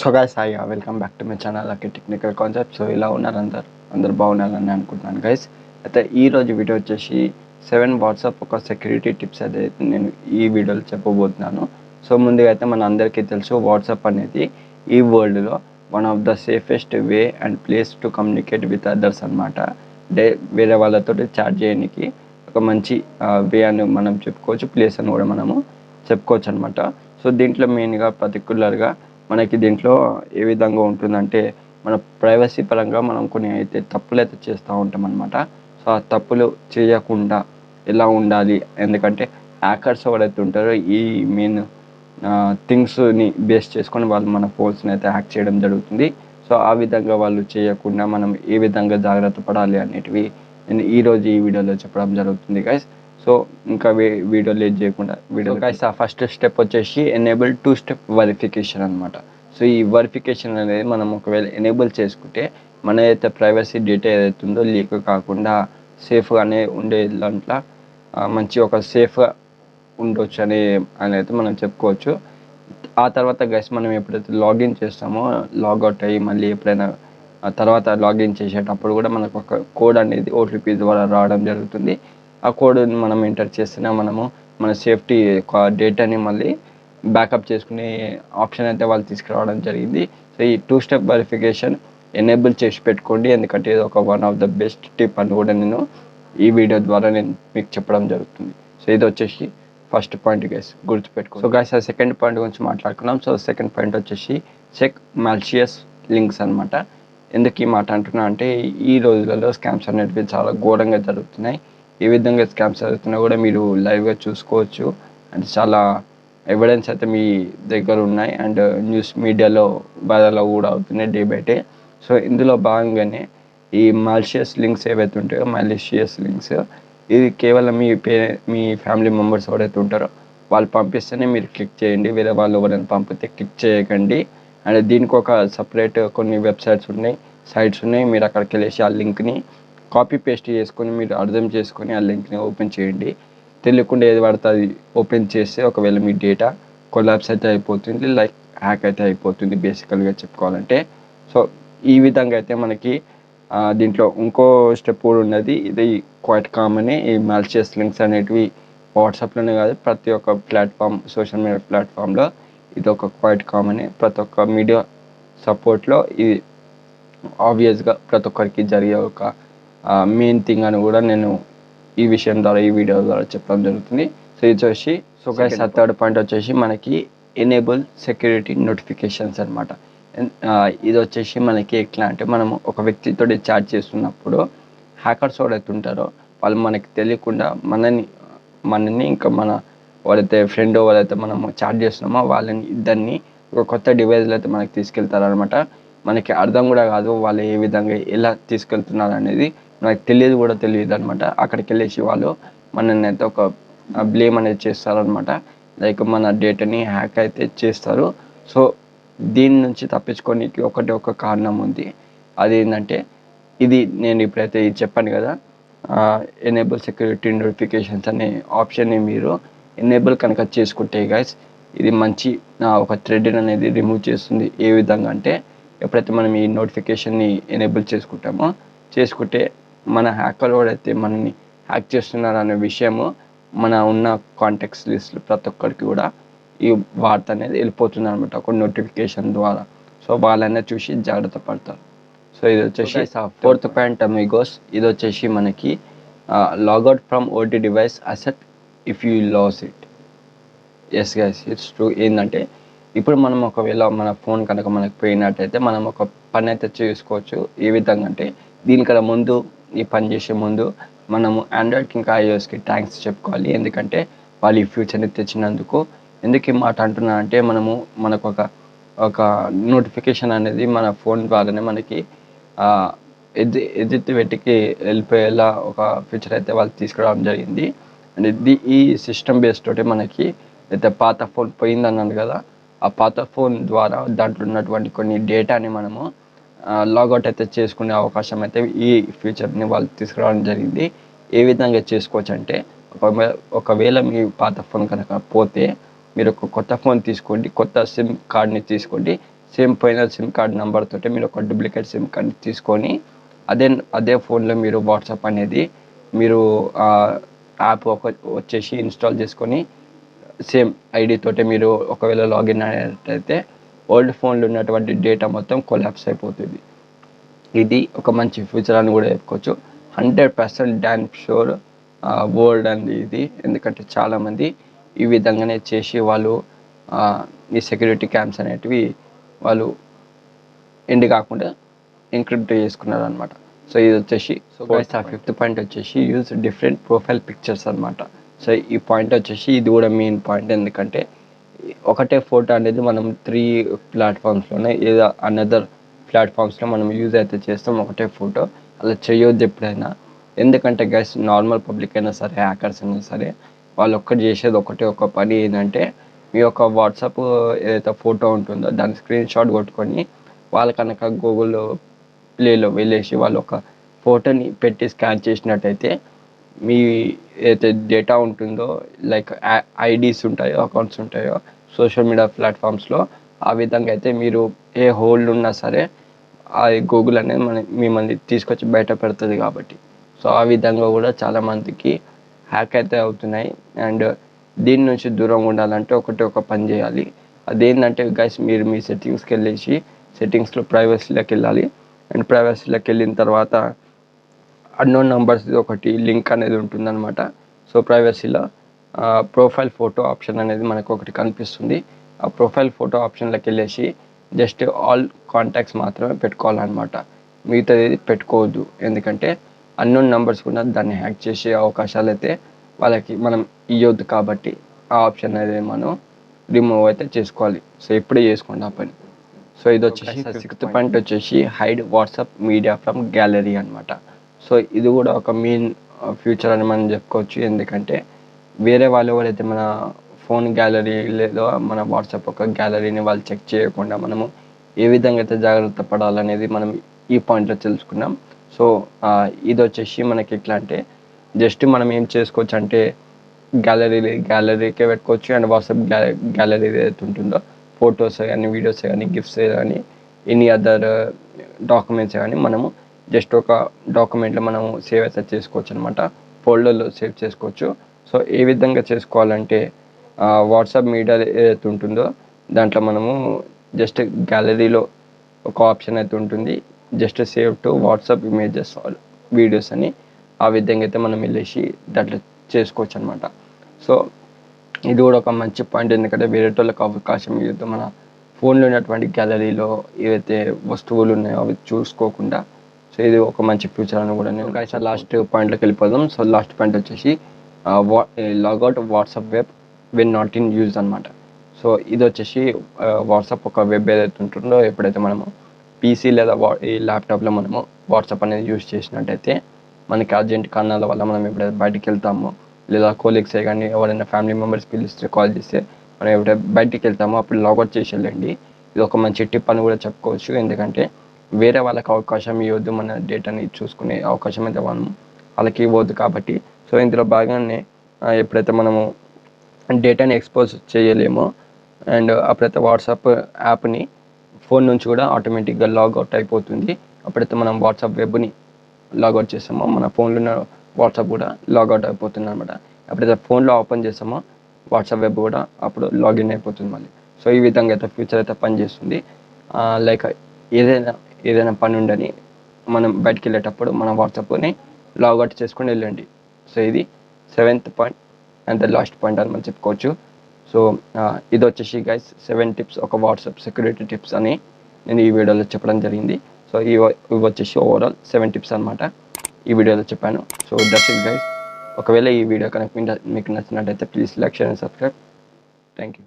So guys hi welcome back to my channel Akhil technical concept. So ఇలా ఉన్నారు అందరు బాగున్నారని అనుకుంటున్నాను గైస్. అయితే ఈరోజు వీడియో వచ్చేసి 7 వాట్సాప్ ఒక సెక్యూరిటీ టిప్స్ అయితే నేను ఈ వీడియోలో చెప్పబోతున్నాను. సో ముందుగా అయితే మన అందరికీ తెలుసు వాట్సాప్ అనేది ఈ వరల్డ్లో one of the safest way and place to communicate with others అనమాట. వేరే వాళ్ళతో చాట్ చేయడానికి ఒక మంచి వే అని మనం చెప్పుకోవచ్చు, ప్లేస్ అని కూడా మనము చెప్పుకోవచ్చు అనమాట. సో దీంట్లో మెయిన్గా పర్టికులర్గా మనకి దీంట్లో ఏ విధంగా ఉంటుందంటే మన ప్రైవసీ పరంగా మనం కొన్ని అయితే తప్పులు అయితే చేస్తూ ఉంటాం అనమాట. సో ఆ తప్పులు చేయకుండా ఎలా ఉండాలి, ఎందుకంటే హ్యాకర్స్ ఎవరైతే ఉంటారో ఈ మెయిన్ థింగ్స్ని బేస్ చేసుకొని వాళ్ళు మన ఫోన్స్ని అయితే హ్యాక్ చేయడం జరుగుతుంది. సో ఆ విధంగా వాళ్ళు చేయకుండా మనం ఏ విధంగా జాగ్రత్త పడాలి అనేటివి నేను ఈరోజు ఈ వీడియోలో చెప్పడం జరుగుతుంది గైస్. సో ఇంకా వీడియో లేట్ చేయకుండా వీడియో గైస్ ఆ ఫస్ట్ స్టెప్ వచ్చేసి ఎనేబుల్ 2 స్టెప్ వెరిఫికేషన్ అనమాట. సో ఈ వెరిఫికేషన్ అనేది మనం ఒకవేళ ఎనేబుల్ చేసుకుంటే మన అయితే ప్రైవసీ డేటా ఏదైతే ఉందో లీక్ కాకుండా సేఫ్గానే ఉండే దాంట్లో మంచి ఒక సేఫ్గా ఉండొచ్చు అయితే మనం చెప్పుకోవచ్చు. ఆ తర్వాత గైస్ మనం ఎప్పుడైతే లాగిన్ చేస్తామో లాగౌట్ అయ్యి మళ్ళీ ఎప్పుడైనా తర్వాత లాగిన్ చేసేటప్పుడు కూడా మనకు ఒక కోడ్ అనేది ఓటీపీ ద్వారా రావడం జరుగుతుంది. ఆ కోడ్ని మనం ఎంటర్ చేస్తేనే మనము మన సేఫ్టీ డేటాని మళ్ళీ బ్యాకప్ చేసుకునే ఆప్షన్ అయితే వాళ్ళు తీసుకురావడం జరిగింది. సో ఈ 2 స్టెప్ వెరిఫికేషన్ ఎనేబుల్ చేసి పెట్టుకోండి, ఎందుకంటే ఇది ఒక one of the best tip అని కూడా నేను ఈ వీడియో ద్వారా నేను మీకు చెప్పడం జరుగుతుంది. సో ఇది వచ్చేసి ఫస్ట్ పాయింట్ గైస్, గుర్తుపెట్టుకో. సో గైస్ ఆ సెకండ్ పాయింట్ గురించి మాట్లాడుకున్నాం. సో సెకండ్ పాయింట్ వచ్చేసి చెక్ మాల్షియస్ లింక్స్ అనమాట. ఎందుకు ఈ మాట అంటున్నా అంటే ఈ రోజులలో స్కామ్స్ అనేటివి చాలా ఘోరంగా జరుగుతున్నాయి. ఏ విధంగా స్కామ్స్ జరుగుతున్నాయి కూడా మీరు లైవ్గా చూసుకోవచ్చు. అండ్ చాలా ఎవిడెన్స్ అయితే మీ దగ్గర ఉన్నాయి అండ్ న్యూస్ మీడియాలో వైరల్ కూడా అవుతున్నాయి డే బై డే. సో ఇందులో భాగంగానే ఈ మాల్షియస్ లింక్స్ ఏవైతే ఉంటాయో మాలిషియస్ లింక్స్, ఇది కేవలం మీ ఫ్యామిలీ మెంబర్స్ ఎవరైతే ఉంటారో వాళ్ళు పంపిస్తేనే మీరు క్లిక్ చేయండి. వేరే వాళ్ళు ఎవరైనా పంపితే క్లిక్ చేయకండి. అండ్ దీనికి ఒక సపరేట్ కొన్ని వెబ్సైట్స్ ఉన్నాయి, సైట్స్ ఉన్నాయి. మీరు అక్కడికి వెళ్ళేసి ఆ లింక్ని కాపీ పేస్ట్ చేసుకొని మీరు అర్థం చేసుకొని ఆ లింక్ని ఓపెన్ చేయండి. తెలియకుండా ఏది పడితే అది ఓపెన్ చేస్తే ఒకవేళ మీ డేటా కొలాప్స్ అయితే అయిపోతుంది, లైక్ హ్యాక్ అయితే అయిపోతుంది బేసికల్గా చెప్పుకోవాలంటే. సో ఈ విధంగా అయితే మనకి దీంట్లో ఇంకో స్టెప్ కూడా ఉన్నది. ఇది క్వైట్ కామన్. ఈ మాల్షియస్ లింక్స్ అనేటివి వాట్సాప్లోనే కాదు ప్రతి ఒక్క ప్లాట్ఫామ్, సోషల్ మీడియా ప్లాట్ఫామ్లో ఇది ఒక క్వైట్ కామన్. ప్రతి ఒక్క మీడియా సపోర్ట్లో ఇది ఆబ్వియస్గా ప్రతి ఒక్కరికి జరిగే ఒక మెయిన్ థింగ్ అని కూడా నేను ఈ విషయం ద్వారా ఈ వీడియో ద్వారా చెప్పడం జరుగుతుంది. సో ఇది వచ్చేసి సో గైస్ ఆ థర్డ్ పాయింట్ వచ్చేసి మనకి ఎనేబుల్ సెక్యూరిటీ నోటిఫికేషన్స్ అనమాట. ఇది వచ్చేసి మనకి ఎట్లా అంటే మనము ఒక వ్యక్తితో చాట్ చేస్తున్నప్పుడు హ్యాకర్స్ ఎవరైతే ఉంటారో వాళ్ళు మనకి తెలియకుండా మనని ఇంకా మన వాళ్ళైతే ఫ్రెండ్ వాళ్ళైతే మనము చాట్ చేస్తున్నామో వాళ్ళని ఇద్దరిని ఒక కొత్త డివైస్లో అయితే మనకి తీసుకెళ్తారనమాట. మనకి అర్థం కూడా కాదు వాళ్ళు ఏ విధంగా ఎలా తీసుకెళ్తున్నారు అనేది మనకు తెలియదు అనమాట. అక్కడికి వెళ్ళేసి వాళ్ళు మనల్ని అయితే ఒక బ్లేమ్ అనేది చేస్తారనమాట. లైక్ మన డేటాని హ్యాక్ అయితే చేస్తారు. సో దీని నుంచి తప్పించుకోనికి ఒక కారణం ఉంది. అదేంటంటే ఇది నేను ఇప్పుడైతే ఇది చెప్పాను కదా, ఎనేబుల్ సెక్యూరిటీ నోటిఫికేషన్స్ అనే ఆప్షన్ని మీరు ఎనేబుల్ కనుక చేసుకుంటే గైస్ ఇది మంచి ఒక థ్రెడ్ అనేది రిమూవ్ చేస్తుంది. ఏ విధంగా అంటే ఎప్పుడైతే మనం ఈ నోటిఫికేషన్ని ఎనేబుల్ చేసుకుంటే మన హ్యాకర్ ఎవరైతే మనని హ్యాక్ చేస్తున్నారు అనే విషయము మన ఉన్న కాంటాక్ట్స్ లిస్టులు ప్రతి ఒక్కరికి కూడా ఈ వార్త అనేది వెళ్ళిపోతుంది అనమాట ఒక నోటిఫికేషన్ ద్వారా. సో వాళ్ళనే చూసి జాగ్రత్త పడతారు. సో ఇది వచ్చేసి ఫోర్త్ పాయింట్ అమిగోస్. ఇది వచ్చేసి మనకి logout from other device asset if you lose it. Yes guys, it's true. ఏంటంటే ఇప్పుడు మనం ఒకవేళ మన ఫోన్ కనుక మనకు పోయినట్టయితే మనం ఒక పని అయితే చేసుకోవచ్చు. ఏ విధంగా అంటే దీనికన్నా ముందు ఈ పని చేసే ముందు మనము ఆండ్రాయిడ్కి ఇంకా ఐఓఎస్కి థ్యాంక్స్ చెప్పుకోవాలి. ఎందుకంటే వాళ్ళు ఈ ఫ్యూచర్ని తెచ్చినందుకు. ఎందుకు ఈ మాట అంటున్నా అంటే మనకు ఒక నోటిఫికేషన్ అనేది మన ఫోన్ ద్వారానే మనకి ఎదుటి వెతికి వెళ్ళిపోయేలా ఒక ఫీచర్ అయితే వాళ్ళు తీసుకురావడం జరిగింది. అండ్ ఈ సిస్టమ్ బేస్ తోటి మనకి అయితే పాత ఫోన్ పోయిందన్నాను కదా, ఆ పాత ఫోన్ ద్వారా దాంట్లో ఉన్నటువంటి కొన్ని డేటాని మనము లాగౌట్ అయితే చేసుకునే అవకాశం అయితే ఈ ఫీచర్ని వాళ్ళు తీసుకురావడం జరిగింది. ఏ విధంగా చేసుకోవచ్చు అంటే ఒకవేళ మీ పాత ఫోన్ కనుక పోతే మీరు ఒక కొత్త ఫోన్ తీసుకోండి, కొత్త సిమ్ కార్డ్ని తీసుకోండి. సేమ్ పోయిన సిమ్ కార్డ్ నెంబర్ తోటి మీరు ఒక డూప్లికేట్ సిమ్ కార్డ్ తీసుకొని అదే ఫోన్లో మీరు వాట్సాప్ అనేది మీరు యాప్ వచ్చేసి ఇన్స్టాల్ చేసుకొని సేమ్ ఐడి తోటి మీరు ఒకవేళ లాగిన్ అయ్యేటైతే ఓల్డ్ ఫోన్లో ఉన్నటువంటి డేటా మొత్తం కొలాప్స్ అయిపోతుంది. ఇది ఒక మంచి ఫ్యూచర్ అని కూడా చెప్పుకోవచ్చు. 100% డాన్ షూర్ వర్డ్ అండి ఇది. ఎందుకంటే చాలామంది ఈ విధంగానే చేసి వాళ్ళు ఈ సెక్యూరిటీ క్యామ్స్ అనేటివి వాళ్ళు ఎండ్ కాకుండా ఎన్క్రిప్ట్ చేసుకున్నారు అనమాట. సో ఇది వచ్చేసి ఫిఫ్త్ పాయింట్ వచ్చేసి యూజ్ డిఫరెంట్ ప్రొఫైల్ పిక్చర్స్ అనమాట. సో ఈ పాయింట్ వచ్చేసి ఇది కూడా మెయిన్ పాయింట్. ఎందుకంటే ఒకటే ఫోటో అనేది మనం 3 ప్లాట్ఫామ్స్లోనే ఏదో అనదర్ ప్లాట్ఫామ్స్లో మనం యూజ్ అయితే చేస్తాం ఒకటే ఫోటో. అలా చేయొద్దు ఎప్పుడైనా. ఎందుకంటే గైస్ నార్మల్ పబ్లిక్ అయినా సరే, హ్యాకర్స్ అయినా సరే, వాళ్ళు ఒక్కటి చేసేది ఒక పని ఏంటంటే మీ యొక్క వాట్సాప్ ఏదైతే ఫోటో ఉంటుందో దాని స్క్రీన్ షాట్ కొట్టుకొని వాళ్ళ కనుక గూగుల్ ప్లేలో వెళ్ళేసి వాళ్ళు ఒక ఫోటోని పెట్టి స్కాన్ చేసినట్టయితే మీ ఏదైతే డేటా ఉంటుందో లైక్ ఐడీస్ ఉంటాయో, అకౌంట్స్ ఉంటాయో సోషల్ మీడియా ప్లాట్ఫామ్స్లో, ఆ విధంగా అయితే మీరు ఏ హోల్డ్ ఉన్నా సరే అది గూగుల్ అనేది మిమ్మల్ని తీసుకొచ్చి బయట పెడుతుంది కాబట్టి. సో ఆ విధంగా కూడా చాలామందికి హ్యాక్ అయితే అవుతున్నాయి. అండ్ దీని నుంచి దూరంగా ఉండాలంటే ఒక పని చేయాలి. అదేంటంటే గైస్ మీరు మీ సెట్టింగ్స్కి వెళ్ళేసి సెట్టింగ్స్లో ప్రైవసీలోకి వెళ్ళాలి. అండ్ ప్రైవసీలోకి వెళ్ళిన తర్వాత అన్నోన్ నంబర్స్ ఒకటి లింక్ అనేది ఉంటుందన్నమాట. సో ప్రైవసీలో ప్రొఫైల్ ఫోటో ఆప్షన్ అనేది మనకు ఒకటి కనిపిస్తుంది. ఆ ప్రొఫైల్ ఫోటో ఆప్షన్లోకి వెళ్ళేసి జస్ట్ ఆల్ కాంటాక్ట్స్ మాత్రమే పెట్టుకోవాలన్నమాట. మిగతాది పెట్టుకోవద్దు. ఎందుకంటే అన్నోన్ నంబర్స్ కూడా దాన్ని హ్యాక్ చేసే అవకాశాలు అయితే వాళ్ళకి మనం ఇవ్వద్దు కాబట్టి ఆ ఆప్షన్ అనేది మనం రిమూవ్ అయితే చేసుకోవాలి. సో ఇప్పుడే చేసుకోండి ఆ పని. సో ఇది వచ్చేసి 6th పాయింట్ వచ్చేసి hide WhatsApp media from gallery అనమాట. సో ఇది కూడా ఒక మెయిన్ ఫ్యూచర్ అని మనం చెప్పుకోవచ్చు. ఎందుకంటే వేరే వాళ్ళు ఎవరైతే మన ఫోన్ గ్యాలరీ లేదో మన వాట్సాప్ ఒక గ్యాలరీని వాళ్ళు చెక్ చేయకుండా మనము ఏ విధంగా అయితే జాగ్రత్త పడాలనేది మనం ఈ పాయింట్లో తెలుసుకున్నాం. సో ఇది వచ్చేసి మనకి ఎట్లా అంటే జస్ట్ మనం ఏం చేసుకోవచ్చు అంటే గ్యాలరీకే పెట్టుకోవచ్చు. అండ్ వాట్సాప్ గ్యాలరీ ఏదైతే ఉంటుందో ఫొటోస్ కానీ, వీడియోస్ కానీ, గిఫ్ట్స్ కానీ, ఎనీ అదర్ డాక్యుమెంట్స్ కానీ మనము జస్ట్ ఒక డాక్యుమెంట్లో మనము సేవ్ అయితే చేసుకోవచ్చు అనమాట. ఫోల్డర్లో సేవ్ చేసుకోవచ్చు. సో ఏ విధంగా చేసుకోవాలంటే వాట్సాప్ మీడియా ఏదైతే ఉంటుందో దాంట్లో మనము జస్ట్ గ్యాలరీలో ఒక ఆప్షన్ అయితే ఉంటుంది. Just save to WhatsApp images or videos అని ఆ విధంగా అయితే మనం వెళ్ళేసి దాంట్లో చేసుకోవచ్చు అనమాట. సో ఇది కూడా ఒక మంచి పాయింట్. ఎందుకంటే వేరే వాళ్ళకి అవకాశం ఇవ్వద్దు. మన ఫోన్లో ఉన్నటువంటి గ్యాలరీలో ఏవైతే వస్తువులు ఉన్నాయో అవి చూసుకోకుండా. సో ఇది ఒక మంచి ఫ్యూచర్ అని కూడా నేను కాదు. లాస్ట్ పాయింట్లోకి వెళ్ళిపోదాం. సో లాస్ట్ పాయింట్ వచ్చేసి logout WhatsApp web when not in use అనమాట. సో ఇది వచ్చేసి వాట్సాప్ ఒక వెబ్ ఏదైతే ఉంటుందో ఎప్పుడైతే మనము పీసీ లేదా ఈ ల్యాప్టాప్లో మనము వాట్సాప్ అనేది యూజ్ చేసినట్టయితే మనకి అర్జెంట్ కారణాల వల్ల మనం ఎప్పుడైతే బయటికి వెళ్తామో లేదా కోలీగ్సే కానీ ఎవరైనా ఫ్యామిలీ మెంబర్స్ పిలిస్తే కాల్ చేస్తే మనం ఎప్పుడైతే బయటికి వెళ్తామో అప్పుడు లాగౌట్ చేసి వెళ్ళండి. ఇది ఒక మంచి టిప్ అని కూడా చెప్పుకోవచ్చు. ఎందుకంటే వేరే వాళ్ళకి అవకాశం ఇవ్వద్దు. మన డేటాని చూసుకునే అవకాశం అయితే మనం వాళ్ళకి ఇవ్వద్దు కాబట్టి. సో ఇందులో భాగంగానే ఎప్పుడైతే మనము డేటాని ఎక్స్పోజ్ చేయలేమో అండ్ అప్పుడైతే వాట్సాప్ యాప్ని ఫోన్ నుంచి కూడా ఆటోమేటిక్గా లాగౌట్ అయిపోతుంది. అప్పుడైతే మనం వాట్సాప్ వెబ్ని లాగౌట్ చేస్తామో మన ఫోన్లో ఉన్న వాట్సాప్ కూడా లాగౌట్ అయిపోతుంది అనమాట. ఎప్పుడైతే ఫోన్లో ఓపెన్ చేస్తామో వాట్సాప్ వెబ్ కూడా అప్పుడు లాగిన్ అయిపోతుంది మళ్ళీ. సో ఈ విధంగా అయితే ఫ్యూచర్ అయితే పనిచేస్తుంది. లైక్ ఏదైనా పని ఉండని మనం బయటికి వెళ్ళేటప్పుడు మన వాట్సాప్ని లాగౌట్ చేసుకొని వెళ్ళండి. సో ఇది 7th point and the last point అని మనం చెప్పుకోవచ్చు. సో ఇది వచ్చేసి గైస్ 7 టిప్స్ ఒక వాట్సాప్ సెక్యూరిటీ టిప్స్ అని నేను ఈ వీడియోలో చెప్పడం జరిగింది. సో ఇవి వచ్చేసి ఓవరాల్ 7 టిప్స్ అనమాట ఈ వీడియోలో చెప్పాను. So that's it guys. ఒకవేళ ఈ వీడియో కనుక మీకు నచ్చినట్టయితే please like, share and subscribe. Thank you.